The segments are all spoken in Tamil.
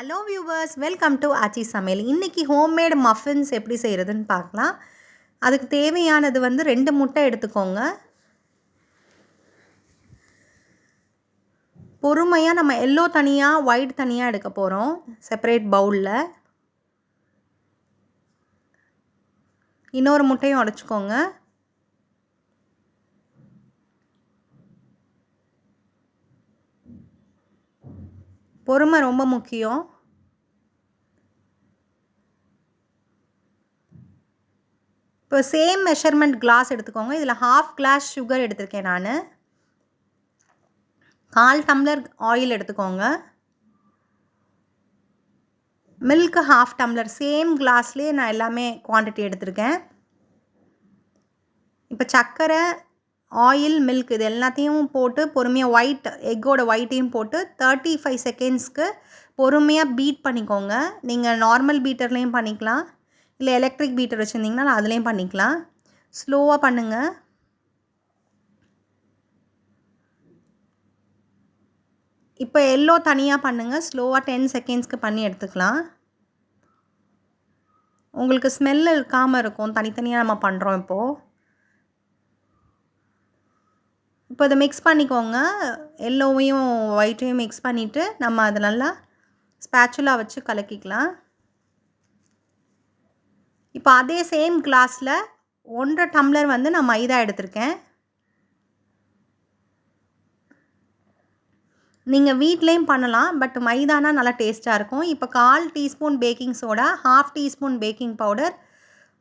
ஹலோ வியூவர்ஸ், வெல்கம் டு ஆச்சி சமையல். இன்றைக்கி ஹோம்மேட் மஃபின்ஸ் எப்படி செய்கிறதுன்னு பார்க்கலாம். அதுக்கு தேவையானது 2 முட்டை எடுத்துக்கோங்க. பொறுமையாக நம்ம எல்லோ தனியாக ஒயிட் தனியாக எடுக்க போகிறோம். செப்பரேட் பவுலில் இன்னொரு முட்டையும் உடைச்சிக்கோங்க. பொறுமை ரொம்ப முக்கியம். இப்போ சேம் மெஷர்மெண்ட் கிளாஸ் எடுத்துக்கோங்க. இதில் 1/2 கிளாஸ் சுகர் எடுத்திருக்கேன் நான். 1/4 டம்ளர் ஆயில் எடுத்துக்கோங்க. Milk 1/2 tumbler. சேம் கிளாஸ்லேயே நான் எல்லாமே குவான்டிட்டி எடுத்திருக்கேன். இப்போ சர்க்கரை, ஆயில், மில்க் இது எல்லாத்தையும் போட்டு பொறுமையாக எக்கோட ஒயிட்டையும் போட்டு 35 செகண்ட்ஸ்க்கு பொறுமையாக பீட் பண்ணிக்கோங்க. நீங்கள் நார்மல் பீட்டர்லேயும் பண்ணிக்கலாம், இல்லை எலக்ட்ரிக் பீட்டர் வச்சுருந்தீங்கன்னா அதுலேயும் பண்ணிக்கலாம். ஸ்லோவாக பண்ணுங்கள். இப்போ எல்லோ தனியாக பண்ணுங்கள். ஸ்லோவாக 10 செகண்ட்ஸ்க்கு பண்ணி எடுத்துக்கலாம். உங்களுக்கு ஸ்மெல் இருக்காமல் இருக்கும். தனித்தனியாக நம்ம பண்ணுறோம் இப்போது. இப்போ இதை மிக்ஸ் பண்ணிக்கோங்க. எல்லோவையும் ஒயிட்டையும் மிக்ஸ் பண்ணிவிட்டு நம்ம அதை நல்லா ஸ்பேச்சுலா வச்சு கலக்கிக்கலாம். இப்போ அதே சேம் கிளாஸில் 1.5 டம்ளர் நான் மைதா எடுத்திருக்கேன். நீங்கள் வீட்லேயும் பண்ணலாம், பட் மைதானா நல்லா டேஸ்ட்டாக இருக்கும். இப்போ 1/4 teaspoon baking soda, 1/2 teaspoon baking powder,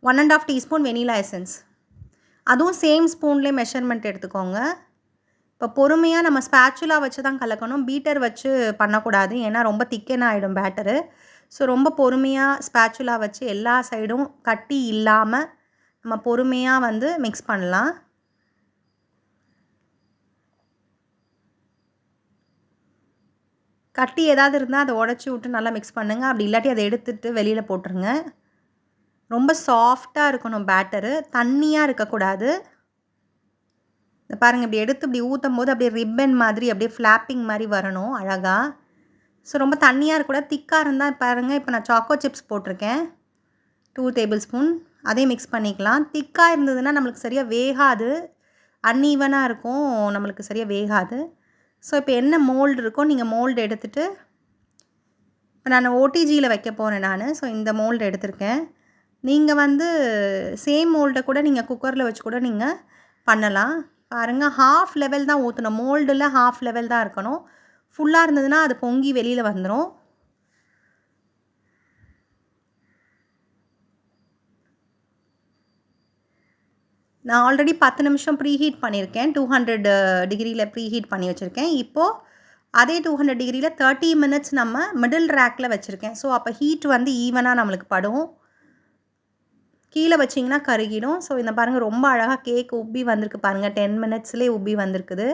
1.5 teaspoon vanilla essence. அதுவும் சேம் ஸ்பூன்லேயே மெஷர்மெண்ட் எடுத்துக்கோங்க. இப்போ பொறுமையாக நம்ம ஸ்பேச்சுலா வச்சு தான் கலக்கணும். பீட்டர் வச்சு பண்ணக்கூடாது, ஏன்னா ரொம்ப திக்கென ஆகிடும் பேட்டரு. ஸோ ரொம்ப பொறுமையாக ஸ்பேச்சுலா வச்சு எல்லா சைடும் கட்டி இல்லாமல் நம்ம பொறுமையாக மிக்ஸ் பண்ணலாம். கட்டி ஏதாவது இருந்தால் அதை உடச்சி விட்டு நல்லா மிக்ஸ் பண்ணுங்கள். அப்படி இல்லாட்டி அதை எடுத்துகிட்டு வெளியில் போட்டுருங்க. ரொம்ப சாஃப்டாக இருக்கணும் பேட்டரு, தண்ணியாக இருக்கக்கூடாது. இந்த பாருங்கள், இப்படி எடுத்து இப்படி ஊற்றும் போது அப்படியே ரிப்பன் மாதிரி அப்படியே ஃப்ளாப்பிங் மாதிரி வரணும் அழகாக. ஸோ ரொம்ப தண்ணியாக இருக்கக்கூடாது, திக்காக இருந்தால் பாருங்கள். இப்போ நான் சாக்கோ சிப்ஸ் போட்டிருக்கேன் 2 டேபிள் ஸ்பூன். அதையும் மிக்ஸ் பண்ணிக்கலாம். திக்காக இருந்ததுன்னா நம்மளுக்கு சரியாக வேகாது, அன்ஈவனாக இருக்கும், நம்மளுக்கு சரியாக வேகாது. ஸோ இப்போ என்ன மோல்டு இருக்கோ நீங்கள் மோல்டு எடுத்துகிட்டு, இப்போ நான் ஓடிஜியில் வைக்க போகிறேன் நான். ஸோ இந்த மோல்டு எடுத்திருக்கேன். நீங்கள் சேம் மோல்டை கூட நீங்கள் குக்கரில் வச்சு கூட நீங்கள் பண்ணலாம். பாருங்கள், 1/2 லெவல் தான் ஊற்றணும். மோல்டில் 1/2 லெவல் தான் இருக்கணும். ஃபுல்லாக இருந்ததுன்னா அது பொங்கி வெளியில் வந்துடும். நான் ஆல்ரெடி 10 நிமிஷம் ப்ரீஹீட் பண்ணியிருக்கேன். 200 டிகிரியில் ப்ரீஹீட் பண்ணி வச்சுருக்கேன். இப்போது அதே 200 டிகிரியில் 30 மினிட்ஸ் நம்ம மிடில் ரேக்கில் வச்சுருக்கேன். ஸோ அப்போ ஹீட் ஈவனாக நம்மளுக்கு படும். கீழே வச்சிங்கன்னா கருகிடும். ஸோ இந்த பாருங்கள், ரொம்ப அழகாக கேக் உப்பி வந்திருக்கு பாருங்கள். 10 மினிட்ஸ்லேயே உப்பி வந்திருக்குது.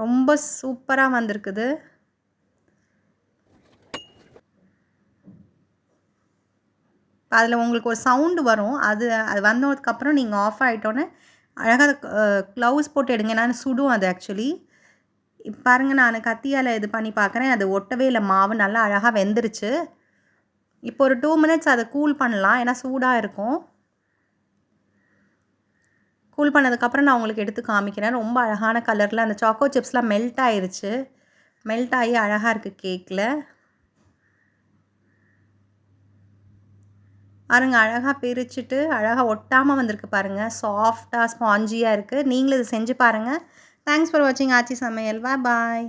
ரொம்ப சூப்பராக வந்திருக்குது. அதில் உங்களுக்கு ஒரு சவுண்டு வரும். அது வந்ததுக்கப்புறம் நீங்கள் ஆஃப் ஆகிட்டோன்னே அழகாக க்ளவுஸ் போட்டு எடுங்க. நான் சுடும் அது ஆக்சுவலி. இப்போ பாருங்கள், நான் கத்தியால் இது பண்ணி பார்க்குறேன். அது ஒட்டவே இல்லை, மாவு நல்லா அழகாக வெந்துருச்சு. இப்போ ஒரு 2 மினிட்ஸ் அதை கூல் பண்ணலாம், ஏன்னா சூடாக இருக்கும். கூல் பண்ணதுக்கப்புறம் நான் உங்களுக்கு எடுத்து காமிக்கிறேன். ரொம்ப அழகான கலரில் அந்த சாக்கோ சிப்ஸ்லாம் மெல்ட் ஆயிருச்சு. மெல்ட் ஆகி அழகாக இருக்குது கேக்கில். பாருங்கள், அழகாக பிரிச்சுட்டு அழகாக ஒட்டாமல் வந்திருக்கு பாருங்கள். சாஃப்டாக ஸ்பாஞ்சியாக இருக்குது. நீங்களும் இது செஞ்சு பாருங்கள். தேங்க்ஸ் ஃபார் வாட்சிங் ஆச்சி சமையல். பாய்.